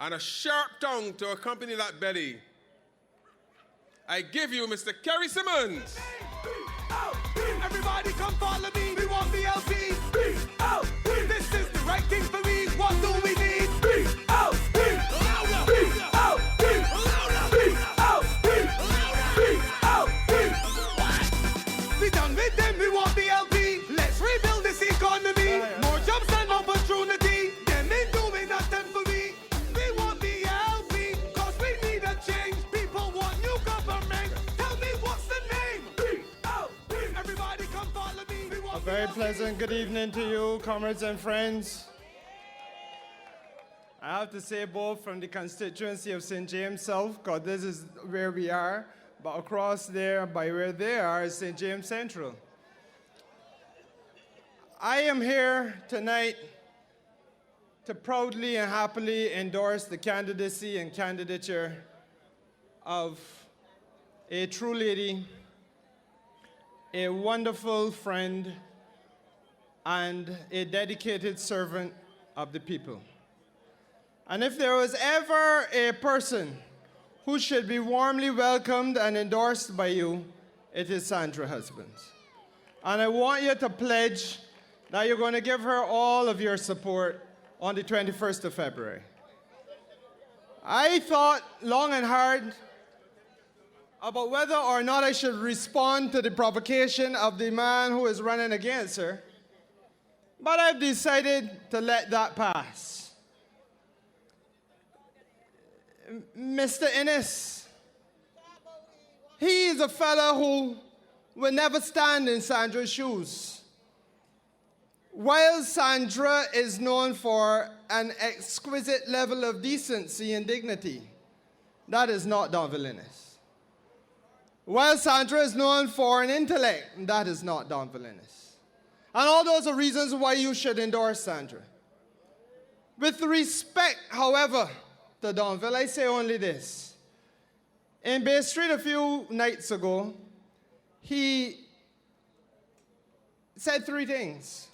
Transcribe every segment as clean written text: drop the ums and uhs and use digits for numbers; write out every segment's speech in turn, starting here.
and a sharp tongue to accompany that belly. I give you Mr. Kerrie Symmonds. Everybody come follow me, we want BLP. B-O-P. This is the right thing for me, what do we need? B-O-P. B-O-P. B-O-P. B-O-P. We done with them, we want BLP. Let's rebuild this economy. More jobs and opportunity. Them ain't doing nothing for me. We want BLP, cause we need a change. People want new government. Tell me what's the name? B-O-P. Everybody come follow me. We want A very BLP. pleasant good evening to you, comrades and friends. I have to say both from the constituency of St. James South, because this is where we are, but across there, by where they are, is St. James Central. I am here tonight to proudly and happily endorse the candidacy and candidature of a true lady, a wonderful friend, and a dedicated servant of the people. And if there was ever a person who should be warmly welcomed and endorsed by you, it is Sandra Husbands. And I want you to pledge that you're going to give her all of your support on the 21st of February. I thought long and hard about whether or not I should respond to the provocation of the man who is running against her, but I've decided to let that pass. Mr. Innes, he is a fella who will never stand in Sandra's shoes. While Sandra is known for an exquisite level of decency and dignity, that is not Donville Innes. While Sandra is known for an intellect, that is not Donville Innes. And all those are reasons why you should endorse Sandra. With respect, however, to Donville, I say only this. In Bay Street a few nights ago, he said three things.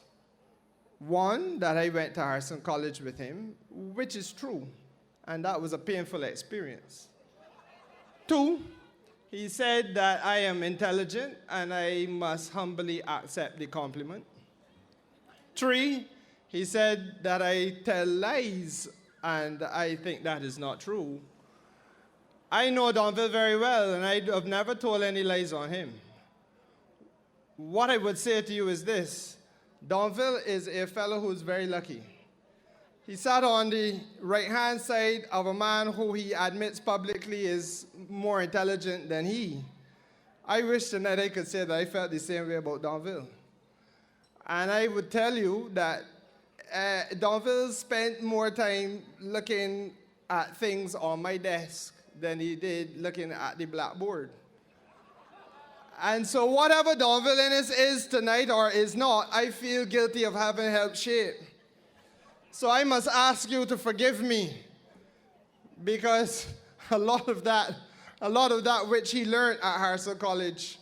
One, that I went to Harrison College with him, which is true, and that was a painful experience. Two, he said that I am intelligent and I must humbly accept the compliment. Three, he said that I tell lies, and I think that is not true. I know Donville very well, and I have never told any lies on him. What I would say to you is this. Donville is a fellow who's very lucky. He sat on the right-hand side of a man who he admits publicly is more intelligent than he. I wish tonight I could say that I felt the same way about Donville. And I would tell you that Donville spent more time looking at things on my desk than he did looking at the blackboard. And so whatever Donville Innes is tonight or is not, I feel guilty of having helped shape. So I must ask you to forgive me, because a lot of that which he learned at Harrison College,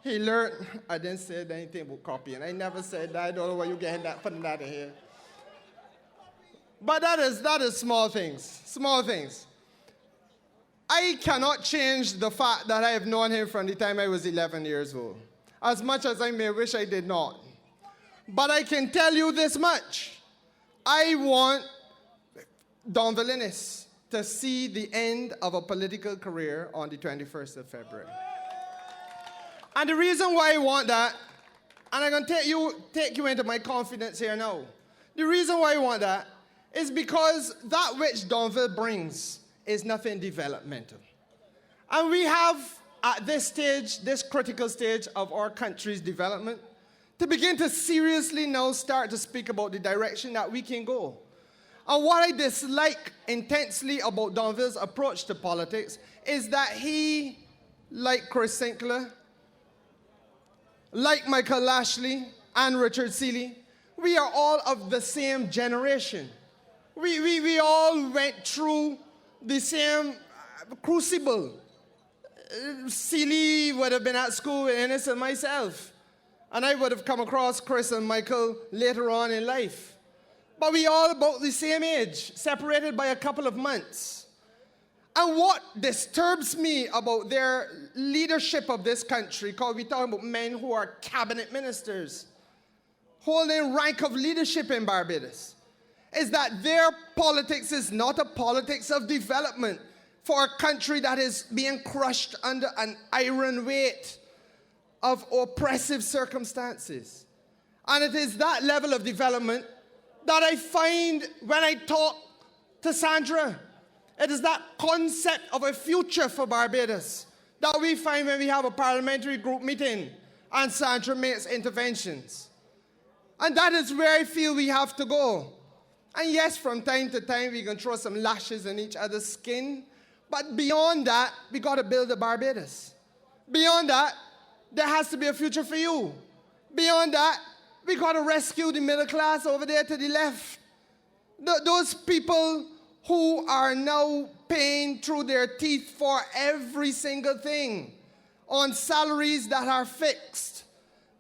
he learned. I didn't say anything about copying. I never said that. I don't know why you're getting that, putting that in here. But that is small things, small things. I cannot change the fact that I have known him from the time I was 11 years old, as much as I may wish I did not. But I can tell you this much. I want Donville Innes to see the end of a political career on the 21st of February. And the reason why I want that, and I'm going to take you into my confidence here now. The reason why I want that is because that which Donville brings is nothing developmental. And we have, at this stage, this critical stage of our country's development, to begin to seriously now start to speak about the direction that we can go. And what I dislike intensely about Donville's approach to politics is that he, like Chris Sinclair, like Michael Lashley and Richard Seeley, we are all of the same generation. We all went through the same crucible. Seeley would have been at school with Innes and myself, and I would have come across Chris and Michael later on in life. but we all about the same age, separated by a couple of months. And what disturbs me about their leadership of this country, because we're talking about men who are cabinet ministers, holding rank of leadership in Barbados, is that their politics is not a politics of development for a country that is being crushed under an iron weight of oppressive circumstances. And it is that level of development that I find when I talk to Sandra. It is that concept of a future for Barbados that we find when we have a parliamentary group meeting and Sandra makes interventions. And that is where I feel we have to go. And yes, from time to time, we can throw some lashes in each other's skin. But beyond that, we got to build a Barbados. Beyond that, there has to be a future for you. Beyond that, we got to rescue the middle class over there to the left. Those people who are now paying through their teeth for every single thing on salaries that are fixed,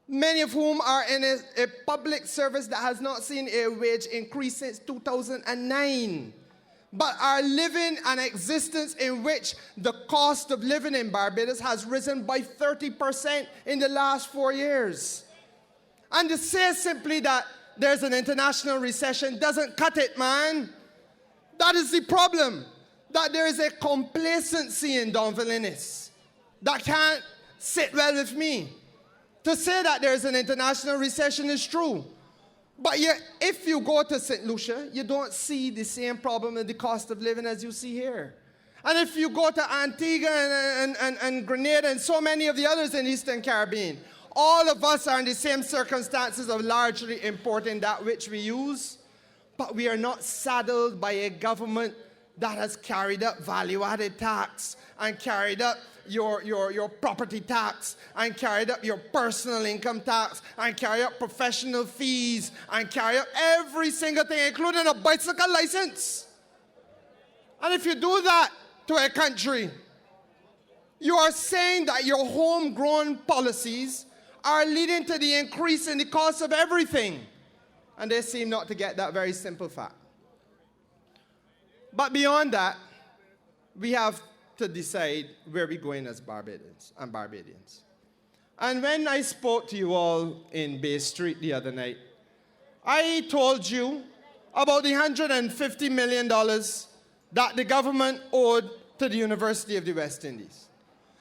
many of whom are in a public service that has not seen a wage increase since 2009, but are living an existence in which the cost of living in Barbados has risen by 30% in the last 4 years. And to say simply that there's an international recession doesn't cut it, man. That is the problem, that there is a complacency in Donville-Innes that can't sit well with me. To say that there's an international recession is true. But if you go to St. Lucia, you don't see the same problem in the cost of living as you see here. And if you go to Antigua and Grenada and so many of the others in Eastern Caribbean, all of us are in the same circumstances of largely importing that which we use, but we are not saddled by a government that has carried up value-added tax and carried up your property tax and carried up your personal income tax and carried up professional fees and carried up every single thing, including a bicycle license. And if you do that to a country, you are saying that your homegrown policies are leading to the increase in the cost of everything. And they seem not to get that very simple fact. But beyond that, we have to decide where we're going as Barbadians and Barbadians. And when I spoke to you all in Bay Street the other night, I told you about the $150 million that the government owed to the University of the West Indies.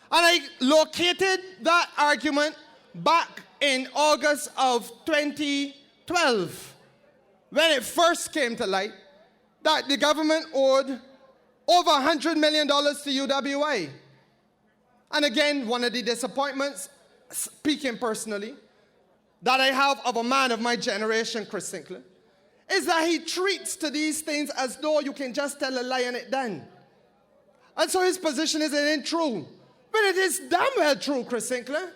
And I located that argument back in August of 2012, when it first came to light that the government owed over $100 million to UWI. And again, one of the disappointments, speaking personally, that I have of a man of my generation, Chris Sinclair, is that he treats to these things as though you can just tell a lie and it done. And so his position isn't true. But it is damn well true, Chris Sinclair.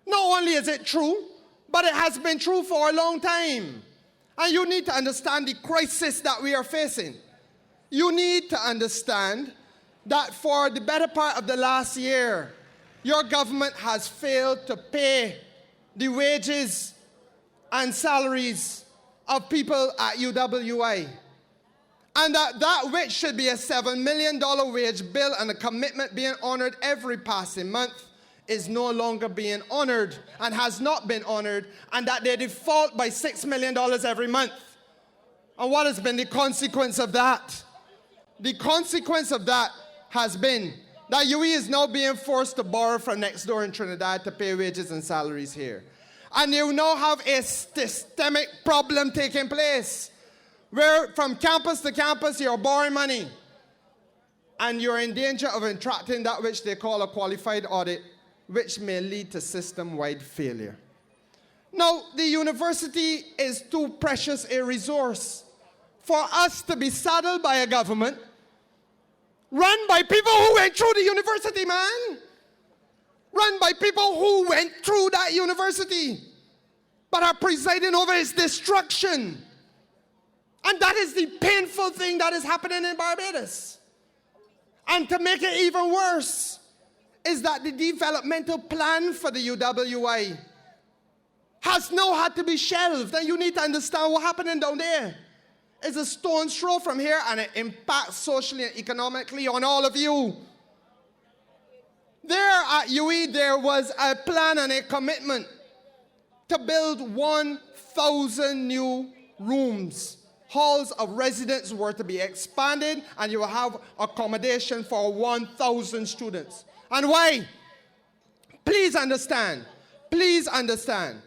Not only is it true, but it has been true for a long time. And you need to understand the crisis that we are facing. You need to understand that for the better part of the last year, your government has failed to pay the wages and salaries of people at UWI. And that which should be a $7 million wage bill and a commitment being honored every passing month is no longer being honored and has not been honored, and that they default by $6 million every month. And what has been the consequence of that? The consequence of that has been that UE is now being forced to borrow from next door in Trinidad to pay wages and salaries here. And you now have a systemic problem taking place, where from campus to campus you're borrowing money, and you're in danger of entraping that which they call a qualified audit, which may lead to system-wide failure. Now, the university is too precious a resource for us to be saddled by a government run by people who went through the university, man. Run by people who went through that university, but are presiding over its destruction. And that is the painful thing that is happening in Barbados. And to make it even worse, is that the developmental plan for the UWI has now had to be shelved. And you need to understand what's happening down there. is a stone's throw from here, and it impacts socially and economically on all of you. There at UE, there was a plan and a commitment to build 1,000 new rooms. Halls of residence were to be expanded, and you will have accommodation for 1,000 students. And why? Please understand. Please understand.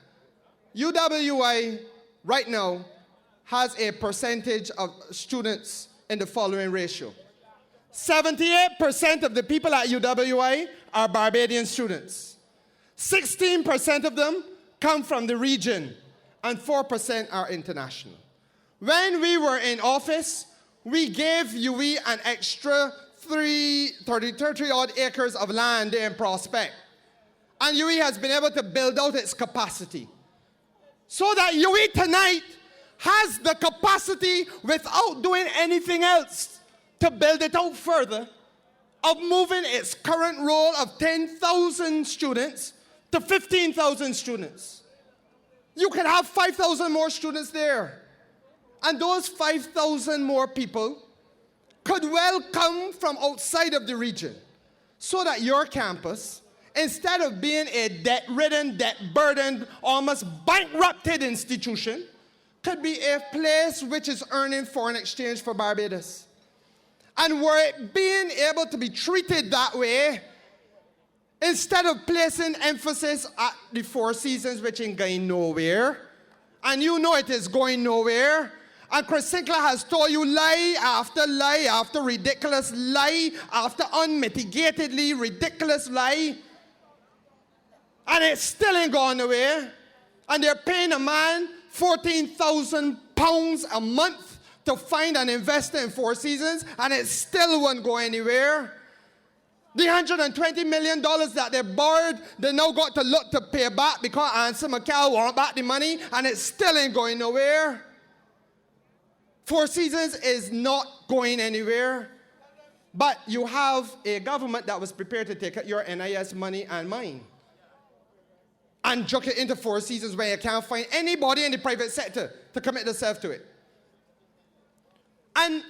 UWI right now has a percentage of students in the following ratio. 78% of the people at UWI are Barbadian students. 16% of them come from the region, and 4% are international. When we were in office, we gave UE an extra 30 odd acres of land in Prospect. And UE has been able to build out its capacity. So that UE tonight has the capacity, without doing anything else, to build it out further, of moving its current role of 10,000 students to 15,000 students. You can have 5,000 more students there. And those 5,000 more people could well come from outside of the region, so that your campus, instead of being a debt-ridden, debt-burdened, almost bankrupted institution, could be a place which is earning foreign exchange for Barbados. And were it being able to be treated that way, instead of placing emphasis at the Four Seasons, which ain't going nowhere, and you know it is going nowhere, and Chris Sinclair has told you lie after ridiculous lie after unmitigatedly ridiculous lie, and it still ain't going nowhere, and they're paying a man £14,000 a month to find an investor in Four Seasons, and it still won't go anywhere. The $120 million that they borrowed, they now got to look to pay back because Ansel McCall want back the money, and it still ain't going nowhere. Four Seasons is not going anywhere. But you have a government that was prepared to take your NIS money and mine and chuck it into Four Seasons where you can't find anybody in the private sector to commit themselves to it. And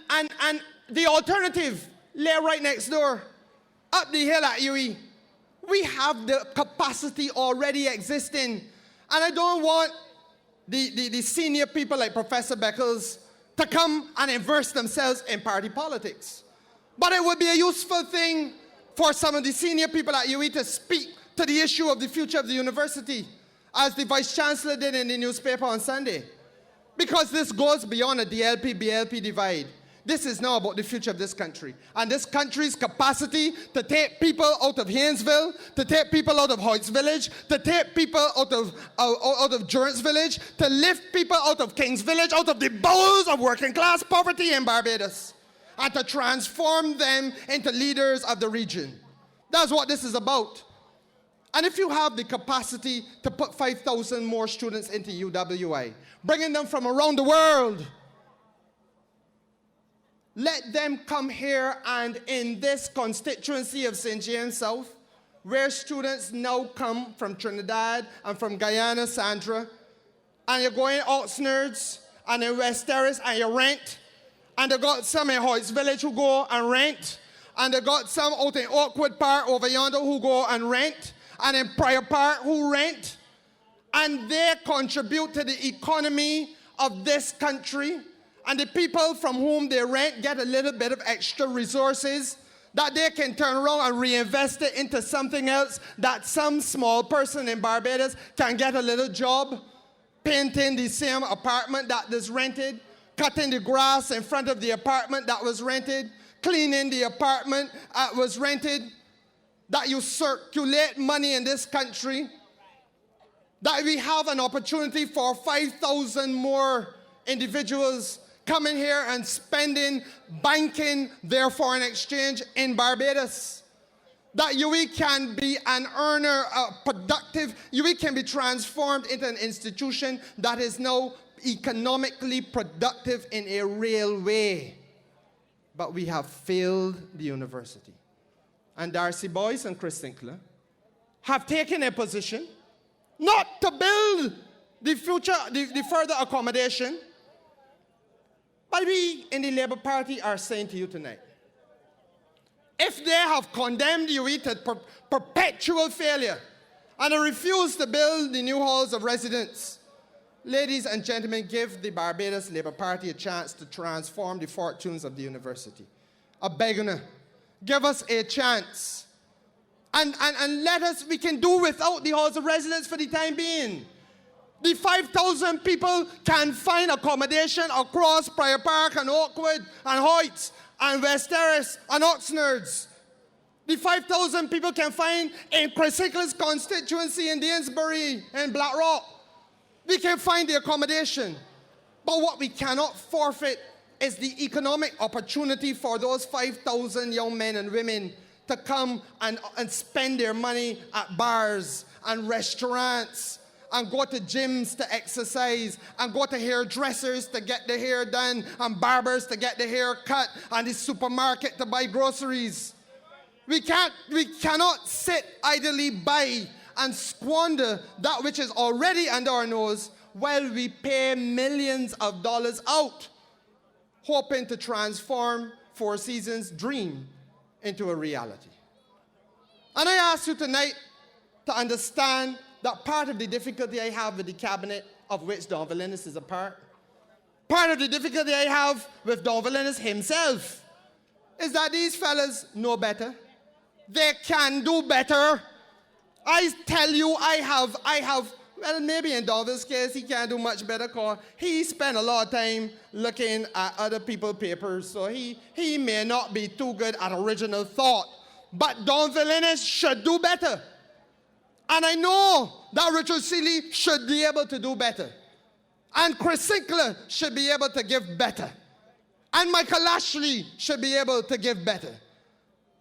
the alternative lay right next door, up the hill at UE. We have the capacity already existing. And I don't want the senior people like Professor Beckles to come and immerse themselves in party politics. But it would be a useful thing for some of the senior people at UE to speak to the issue of the future of the university, as the Vice Chancellor did in the newspaper on Sunday. Because this goes beyond a DLP-BLP divide. This is now about the future of this country. And this country's capacity to take people out of Haynesville, to take people out of Hoyts Village, to take people out of Durance Village, to lift people out of Kings Village, out of the bowels of working class poverty in Barbados, and to transform them into leaders of the region. That's what this is about. And if you have the capacity to put 5,000 more students into UWI, bringing them from around the world, let them come here, and in this constituency of St. James South, where students now come from Trinidad and from Guyana, Sandra, and you're going Oxnards and in West Terrace and you rent, and they got some in Hoyts Village who go and rent, and they got some out in Oakwood Park over yonder who go and rent, and in Prior Park who rent, and they contribute to the economy of this country. And the people from whom they rent get a little bit of extra resources that they can turn around and reinvest it into something else, that some small person in Barbados can get a little job, painting the same apartment that is rented, cutting the grass in front of the apartment that was rented, cleaning the apartment that was rented, that you circulate money in this country, that we have an opportunity for 5,000 more individuals coming here and spending, banking their foreign exchange in Barbados. That UE can be an earner, productive, UE can be transformed into an institution that is now economically productive in a real way. But we have failed the university. And Darcy Boyce and Chris Sinclair have taken a position not to build the future, the further accommodation, But we in the Labour Party are saying to you tonight, if they have condemned you to perpetual failure and refuse to build the new halls of residence, ladies and gentlemen, give the Barbados Labour Party a chance to transform the fortunes of the university. I beg you, give us a chance. And let us, we can do without the halls of residence for the time being. The 5,000 people can find accommodation across Prior Park and Oakwood and Hoyts and West Terrace and Oxnards. The 5,000 people can find in Chris Hickler's constituency in Danesbury and Blackrock. We can find the accommodation. But what we cannot forfeit is the economic opportunity for those 5,000 young men and women to come and spend their money at bars and restaurants and go to gyms to exercise and go to hairdressers to get their hair done and barbers to get their hair cut and the supermarket to buy groceries. We cannot sit idly by and squander that which is already under our nose while we pay millions of dollars out, hoping to transform Four Seasons' dream into a reality. And I ask you tonight to understand that part of the difficulty I have with the cabinet, of which Don Valinis is a part of the difficulty I have with Don Valinis himself, is that these fellas know better. They can do better. I tell you, I have, well, maybe in Donald's case, he can't do much better because he spent a lot of time looking at other people's papers, so he may not be too good at original thought. But Don Valinis should do better. And I know that Richard Seeley should be able to do better. And Chris Hickler should be able to give better. And Michael Ashley should be able to give better.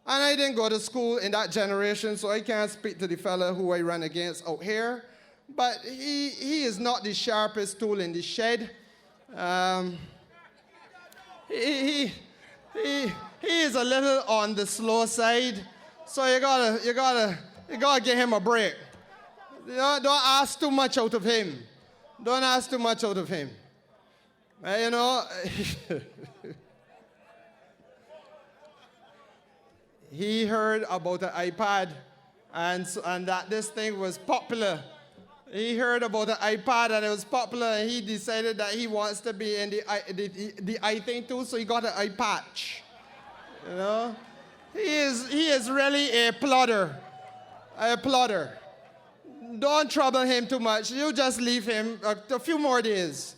And I didn't go to school in that generation, so I can't speak to the fella who I ran against out here. But he is not the sharpest tool in the shed. He is a little on the slow side, so you gotta give him a break. Don't ask too much out of him. Don't ask too much out of him. You know, he heard about an iPad and that this thing was popular. He heard about the iPad and it was popular, and he decided that he wants to be in the eye thing too, so he got an eye patch. You know, he is really a plodder. Don't trouble him too much. You just leave him a few more days.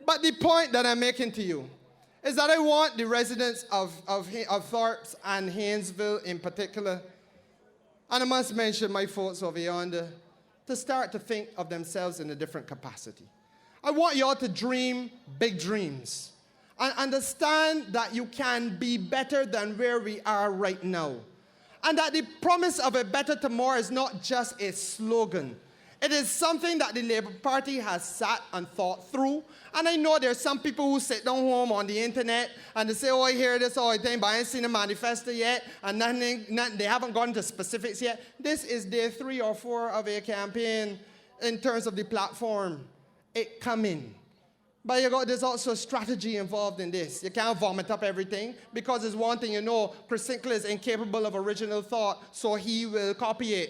But the point that I'm making to you is that I want the residents of Thorpes and Haynesville in particular, and I must mention my folks over yonder, to start to think of themselves in a different capacity. I want you all to dream big dreams and understand that you can be better than where we are right now. And that the promise of a better tomorrow is not just a slogan. It is something that the Labour Party has sat and thought through. And I know there's some people who sit down home on the internet and they say, oh, I hear this all the time, but I ain't seen a manifesto yet, and nothing, they haven't gone into specifics yet. This is day 3 or 4 of a campaign in terms of the platform. It coming. But there's also a strategy involved in this. You can't vomit up everything, because it's one thing you know, Chris Hickler is incapable of original thought, so he will copy it.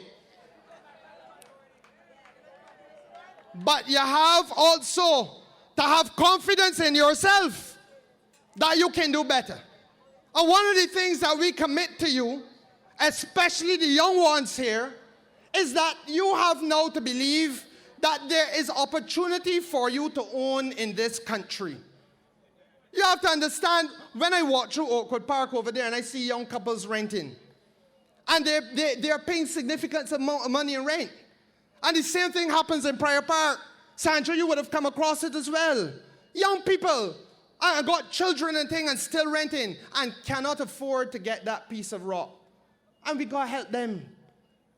But you have also to have confidence in yourself that you can do better. And one of the things that we commit to you, especially the young ones here, is that you have now to believe that there is opportunity for you to own in this country. You have to understand, when I walk through Oakwood Park over there and I see young couples renting, and they're paying significant amount of money in rent. And the same thing happens in Prior Park. Sandra, you would have come across it as well. Young people got children and things and still renting and cannot afford to get that piece of rock. And we got to help them.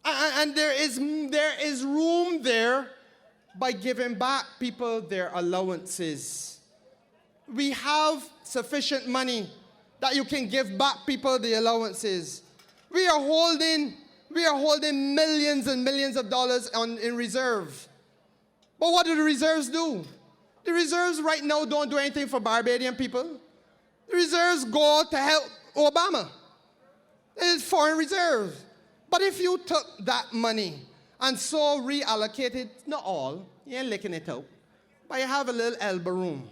And there is room there by giving back people their allowances. We have sufficient money that you can give back people the allowances. We are holding millions and millions of dollars in reserve. But what do the reserves do? The reserves right now don't do anything for Barbadian people. The reserves go to help Obama. It's foreign reserves. But if you took that money and so reallocated, not all, you ain't licking it out, but you have a little elbow room,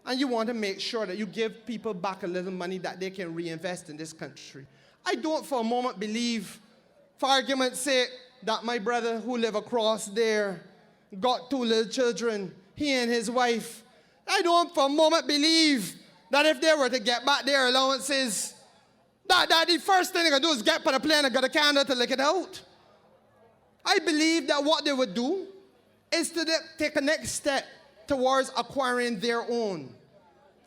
and you want to make sure that you give people back a little money that they can reinvest in this country. I don't for a moment believe, for argument's sake, that my brother who live across there got 2 little children, he and his wife. I don't for a moment believe that if they were to get back their allowances, that the first thing they're going to do is get on a plane and get a candle to lick it out. I believe that what they would do is to take a next step towards acquiring their own.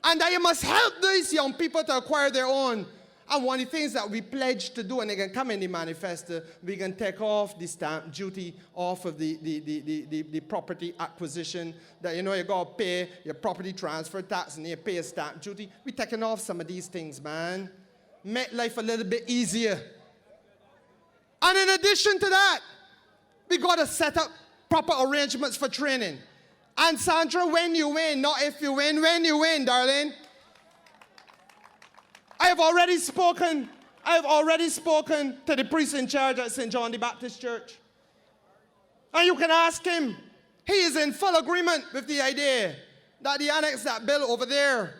And that you must help these young people to acquire their own. And one of the things that we pledge to do, and they can come in the manifesto, we can take off the stamp duty off of the property acquisition, that you got to pay your property transfer tax and you pay a stamp duty. We're taking off some of these things, man. Make life a little bit easier. And in addition to that, we got to set up proper arrangements for training. And Sandra, when you win, not if you win, when you win, darling. I have already spoken to the priest in charge at St. John the Baptist Church. And you can ask him. He is in full agreement with the idea that the annex, that bill over there,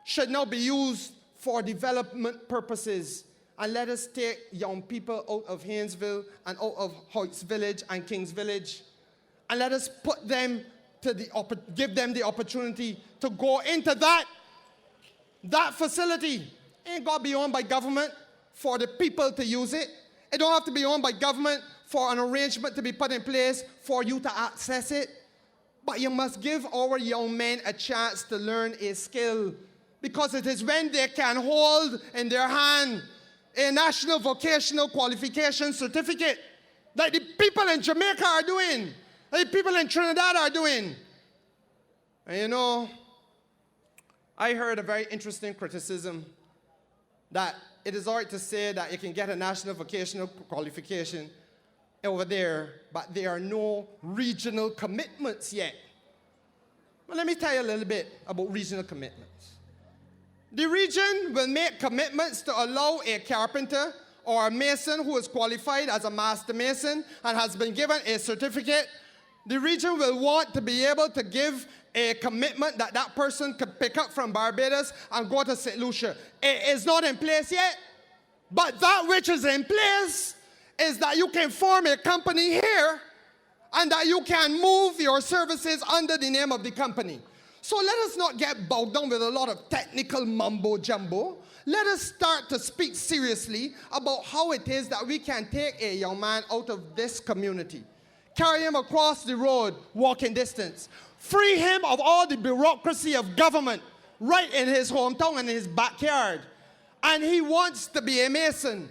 should now be used for development purposes. And let us take young people out of Haynesville and out of Hoyts Village and Kings Village, and let us put them give them the opportunity to go into that facility. It ain't got to be owned by government for the people to use it. It don't have to be owned by government for an arrangement to be put in place for you to access it. But you must give our young men a chance to learn a skill, because it is when they can hold in their hand a national vocational qualification certificate that the people in Jamaica are doing, that the people in Trinidad are doing. And I heard a very interesting criticism that it is all right to say that you can get a national vocational qualification over there, but there are no regional commitments yet. Well, let me tell you a little bit about regional commitments. The region will make commitments to allow a carpenter or a mason who is qualified as a master mason and has been given a certificate. The region will want to be able to give a commitment that that person could pick up from Barbados and go to St. Lucia. It is not in place yet, but that which is in place is that you can form a company here and that you can move your services under the name of the company. So let us not get bogged down with a lot of technical mumbo-jumbo. Let us start to speak seriously about how it is that we can take a young man out of this community, carry him across the road, walking distance, free him of all the bureaucracy of government right in his hometown and in his backyard. And he wants to be a mason.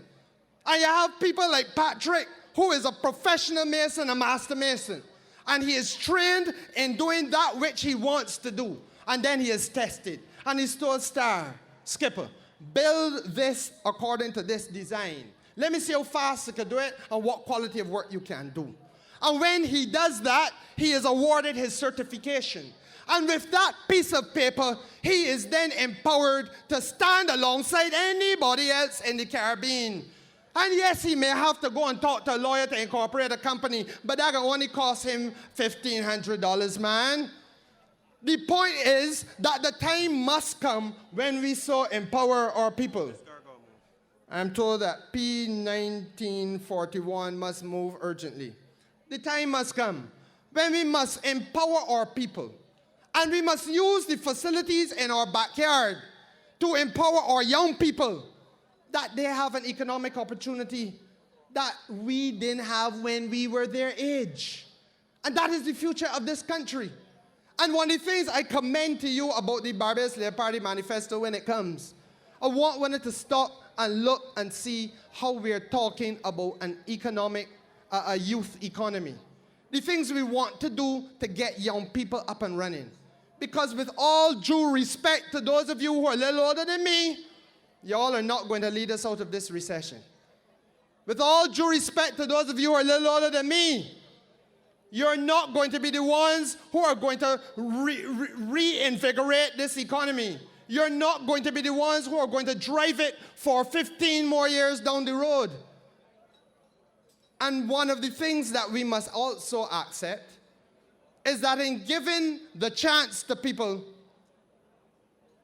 And you have people like Patrick, who is a professional mason, a master mason. And he is trained in doing that which he wants to do. And then he is tested. And he's told Star, Skipper, build this according to this design. Let me see how fast you can do it and what quality of work you can do. And when he does that, he is awarded his certification. And with that piece of paper, he is then empowered to stand alongside anybody else in the Caribbean. And yes, he may have to go and talk to a lawyer to incorporate a company, but that can only cost him $1,500, man. The point is that the time must come when we so empower our people. I'm told that P1941 must move urgently. The time must come when we must empower our people. And we must use the facilities in our backyard to empower our young people, that they have an economic opportunity that we didn't have when we were their age. And that is the future of this country. And one of the things I commend to you about the Barbados Labour Party manifesto when it comes, I want it to stop and look and see how we're talking about an economic, a youth economy. The things we want to do to get young people up and running. Because with all due respect to those of you who are a little older than me, y'all are not going to lead us out of this recession. With all due respect to those of you who are a little older than me, You're not going to be the ones who are going to reinvigorate this economy. You're not going to be the ones who are going to drive it for 15 more years down the road. And one of the things that we must also accept is that in giving the chance to people,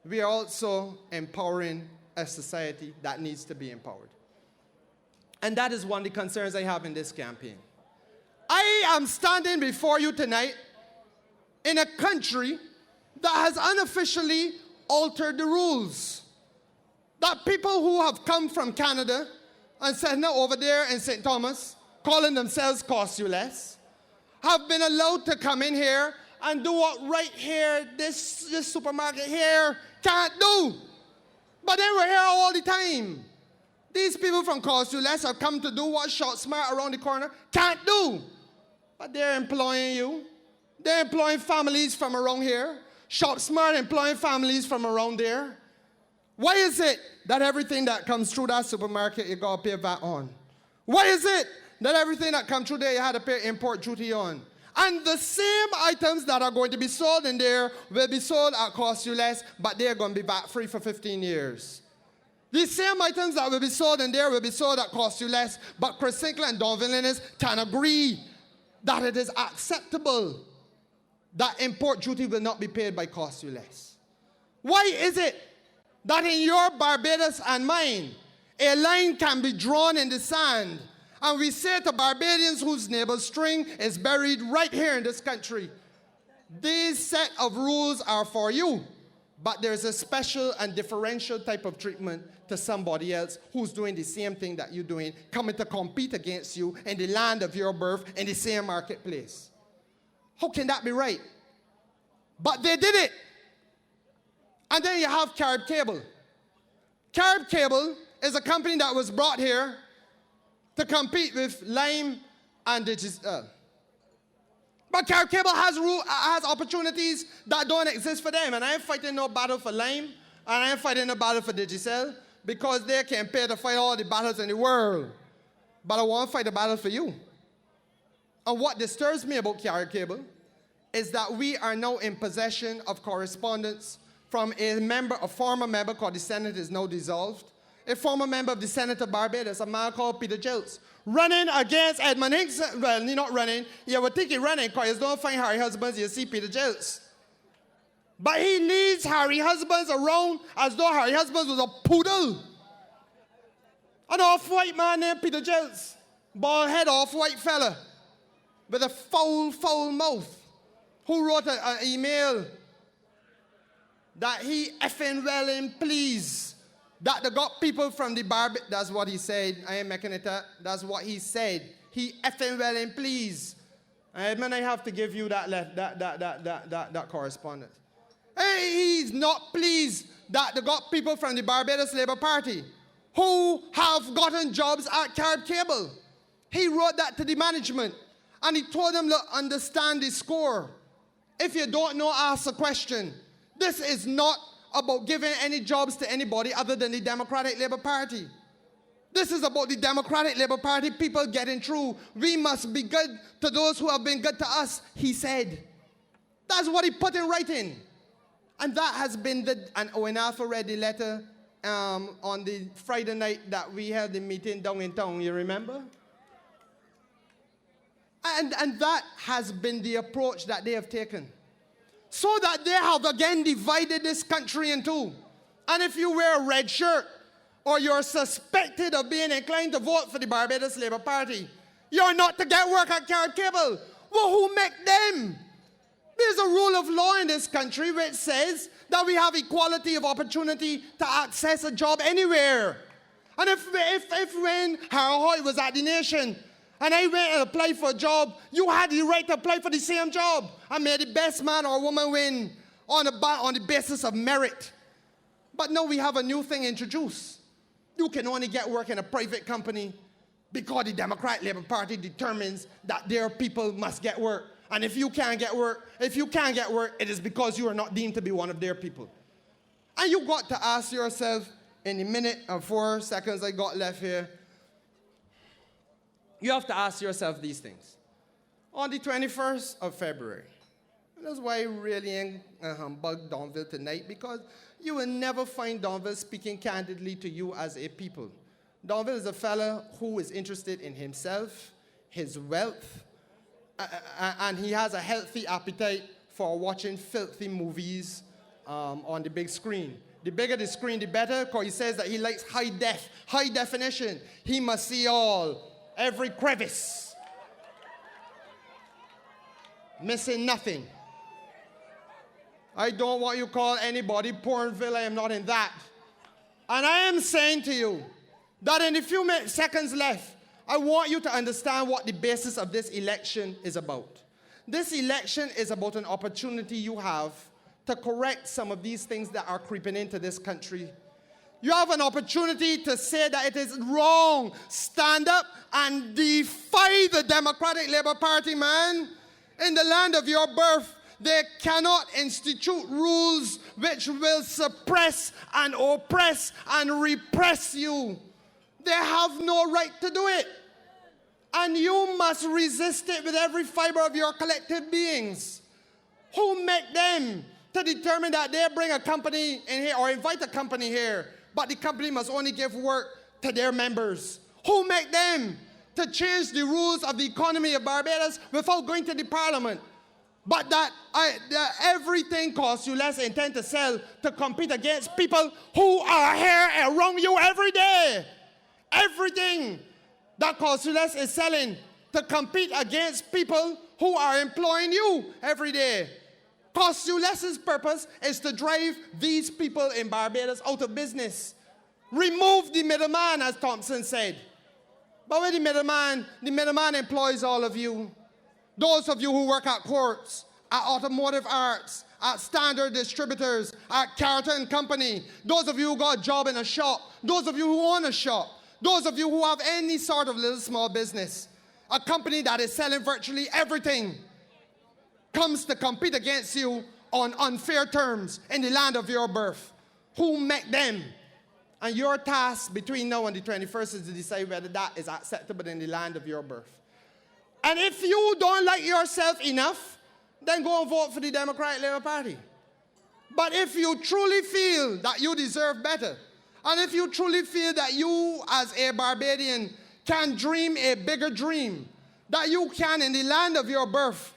we are also empowering a society that needs to be empowered. And that is one of the concerns I have in this campaign. I am standing before you tonight in a country that has unofficially altered the rules. That people who have come from Canada and said, no, over there in St. Thomas, calling themselves Cost You Less, have been allowed to come in here and do what right here, this supermarket here can't do. But they were here all the time. These people from Cost You Less have come to do what Shop Smart around the corner can't do. But they're employing you. They're employing families from around here. Shop Smart employing families from around there. Why is it that everything that comes through that supermarket you got to pay VAT on? Why is it that everything that comes through there you had to pay import duty on? And the same items that are going to be sold in there will be sold at Cost You Less, but they're going to be VAT-free for 15 years. These same items that will be sold in there will be sold at Cost You Less, but Chris Sinclair and Don Villeneuve can agree that it is acceptable that import duty will not be paid by Cost You Less. Why is it that in your Barbados and mine, a line can be drawn in the sand, and we say to Barbadians whose navel string is buried right here in this country, these set of rules are for you, but there's a special and differential type of treatment to somebody else who's doing the same thing that you're doing, coming to compete against you in the land of your birth in the same marketplace. How can that be right? But they did it. And then you have Carib Cable. Carib Cable is a company that was brought here to compete with Lime and Digicel. But Kerrie Cable has opportunities that don't exist for them. And I ain't fighting no battle for Lime, and I ain't fighting no battle for Digicel, because they can pay to fight all the battles in the world. But I want to fight a battle for you. And what disturbs me about Kerrie Cable is that we are now in possession of correspondence from a former member, called the Senate is now dissolved, a former member of the Senate of Barbados, a man called Peter Gills, running against Edmund Hicks. Well, he's not running. You would think he's running because you don't find Harry Husbands, you see Peter Gills. But he leads Harry Husbands around as though Harry Husbands was a poodle. An off-white man named Peter Gills, bald head off-white fella with a foul, foul mouth, who wrote an email that he effing well and pleased that they got people from the Barbados. That's what he said. I ain't making it up. That's what he said. He effing well and pleased. And I have to give you that correspondence. Hey, he's not pleased that they got people from the Barbados Labour Party who have gotten jobs at Carib Cable. He wrote that to the management, and he told them, look, understand the score. If you don't know, ask a question. This is not about giving any jobs to anybody other than the Democratic Labour Party. This is about the Democratic Labour Party people getting through. We must be good to those who have been good to us, he said. That's what he put in writing. And that has been and Owen Alpha read the letter on the Friday night that we had the meeting down in town, you remember? And that has been the approach that they have taken. So that they have again divided this country in two. And if you wear a red shirt, or you're suspected of being inclined to vote for the Barbados Labour Party, you're not to get work at Carib Cable. Well, who make them? There's a rule of law in this country which says that we have equality of opportunity to access a job anywhere. And if when Harold Hoy was at the Nation, and I went and applied for a job, you had the right to apply for the same job. And may the best man or woman win on the basis of merit. But now we have a new thing introduced. You can only get work in a private company because the Democratic Labour Party determines that their people must get work. And if you can't get work, it is because you are not deemed to be one of their people. And you got to ask yourself, in the minute and 4 seconds I got left here, you have to ask yourself these things. on the 21st of February. And that's why I really ain't humbug Donville tonight, because you will never find Donville speaking candidly to you as a people. Donville is a fella who is interested in himself, his wealth, and he has a healthy appetite for watching filthy movies on the big screen. The bigger the screen, the better, because he says that he likes high definition. He must see all, every crevice, missing nothing. I don't want you to call anybody Pornville. I am not in that. And I am saying to you that in the few seconds left, I want you to understand what the basis of this election is about. This election is about an opportunity you have to correct some of these things that are creeping into this country. You have an opportunity to say that it is wrong. Stand up and defy the Democratic Labour Party, man. In the land of your birth, they cannot institute rules which will suppress and oppress and repress you. They have no right to do it. And you must resist it with every fiber of your collective beings. Who make them to determine that they bring a company in here or invite a company here, but the company must only give work to their members? Who make them to change the rules of the economy of Barbados without going to the parliament? But that everything costs you less intend to sell to compete against people who are here around you every day. Everything that costs you less is selling to compete against people who are employing you every day. Costs you less's purpose is to drive these people in Barbados out of business. Remove the middleman, as Thompson said. But with the middleman employs all of you. Those of you who work at courts, at automotive arts, at standard distributors, at Carlton Company, those of you who got a job in a shop, those of you who own a shop, those of you who have any sort of little small business, a company that is selling virtually everything, comes to compete against you on unfair terms in the land of your birth. Who make them? And your task between now and the 21st is to decide whether that is acceptable in the land of your birth. And if you don't like yourself enough, then go and vote for the Democratic Labour Party. But if you truly feel that you deserve better, and if you truly feel that you as a Barbadian can dream a bigger dream, that you can in the land of your birth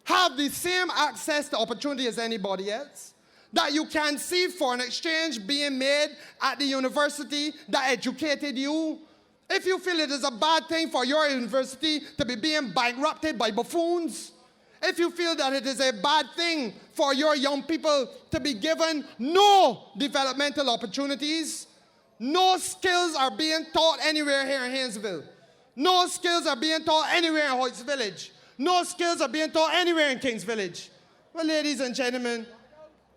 have the same access to opportunity as anybody else, that you can see foreign exchange being made at the university that educated you, if you feel it is a bad thing for your university to be being bankrupted by buffoons, if you feel that it is a bad thing for your young people to be given no developmental opportunities, no skills are being taught anywhere here in Haynesville, no skills are being taught anywhere in Hoyts Village, no skills are being taught anywhere in Kings Village. Well, ladies and gentlemen,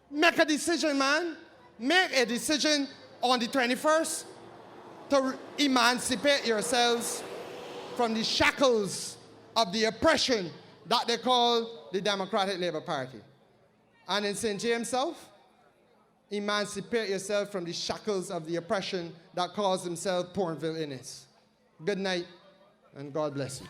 make a decision, man. Make a decision on the 21st to emancipate yourselves from the shackles of the oppression that they call the Democratic Labour Party. And in St. James South, emancipate yourself from the shackles of the oppression that calls themselves Pornville Innes. Good night, and God bless you.